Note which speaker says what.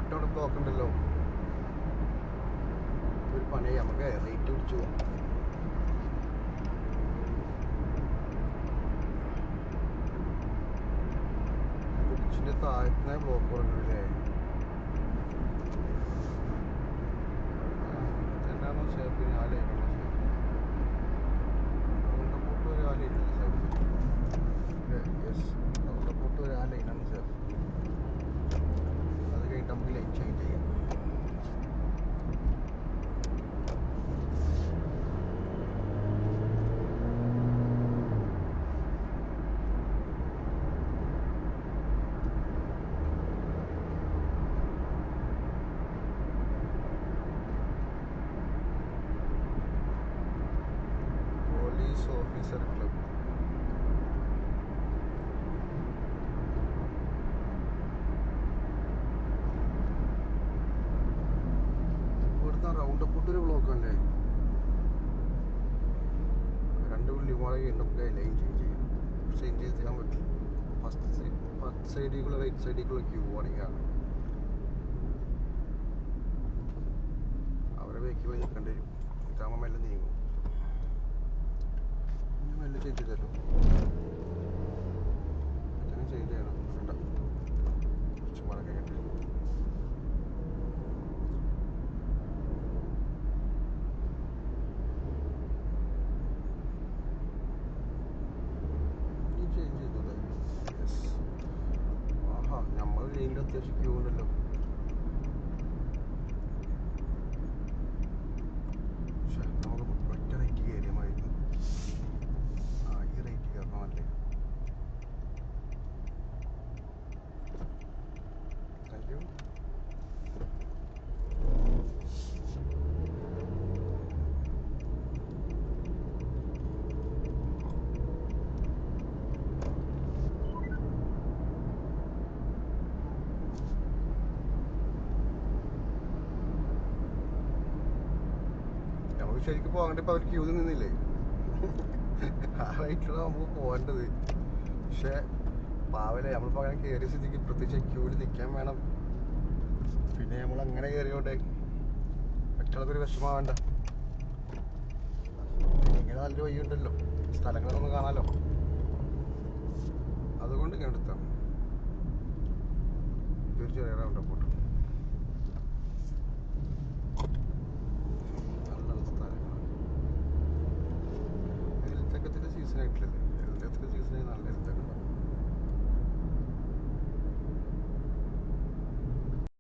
Speaker 1: റോട്ടോടെ block ഉണ്ടല്ലോ. ഒരു പണി നമുക്ക് റേറ്റ് പിടിച്ചു പോവാം. ബ്രിഡ്ജിന്റെ താഴത്തെ ബ്ലോക്ക് തുടങ്ങുന്നില്ലേ? എന്നാണോ ഷേപ്പ് ആ ലൈനുള്ള ഷേപ്പ് റൗണ്ടപ്പോട്ട് ഒരു ആ ലൈനുള്ള ഷേപ്പ്. യെസ്, റൗണ്ടപ്പോട്ട് ഒരു ആ ലൈനാണ് ഷേപ്പ്. അത് കഴിഞ്ഞിട്ട് നമുക്ക് ലൈൻ ചേഞ്ച് ചെയ്യാം. Police officer club. ഇവിടുത്തെ റൗണ്ടപ്പോട്ടൊരു ബ്ലോക്ക് അല്ലേ? 2 ബിൽഡിംഗ് കൂടെ നമുക്ക് ലൈൻ ചേഞ്ച് ചെയ്യാൻ പറ്റും. ഫസ്റ്റ് സൈഡിലേക്കുള്ള റൈറ്റ് സൈഡിലേക്കുള്ള ക്യൂ ആണെങ്കിൽ അവരെ ബേക്ക് പോയി നിൽക്കേണ്ടി വരും. ഇതാകുമ്പോൾ മെല്ലെ നീങ്ങും. ഇനി മെല്ലെ ചേഞ്ച് ചെയ്തല്ലോ. അങ്ങനെ ചേഞ്ച് ചെയ്യണം. വേണ്ട, കുറച്ച് പാടെ കഴിഞ്ഞിട്ട് ചേഞ്ച് ചെയ്തത്. യെസ്. ആഹാ, നമ്മൾ ലൈനിൽ അത്യാവശ്യം ക്യൂ ഉണ്ടല്ലോ. പക്ഷെ നമുക്ക് ഒറ്റ റേറ്റ് കയറിയമായിരുന്നു. ഈ റേറ്റ് കയറണമല്ലേ? Thank you. നമുക്ക് ശരിക്കും പോകേണ്ട ഇപ്പം അവർ ക്യൂ നിന്നില്ലേ? ആ റേറ്റിലാണ് നമുക്ക് പോകേണ്ടത്. പക്ഷെ പാവലെ നമ്മളിപ്പോൾ അങ്ങനെ കയറിയ സ്ഥിതിക്ക് പ്രത്യേകിച്ച് ക്യൂവിൽ നിൽക്കാൻ വേണം. പിന്നെ നമ്മൾ അങ്ങനെ കയറിയോണ്ടേ മറ്റുള്ളവർക്ക് വിഷമാവേണ്ട. ഇങ്ങനെ നല്ല വഴിയുണ്ടല്ലോ, സ്ഥലങ്ങളൊന്നും കാണാമല്ലോ. അതുകൊണ്ട് ഇങ്ങനെ എടുത്താണ്. ഇതൊരു ചെറിയ റൗണ്ടപ്പോൾ.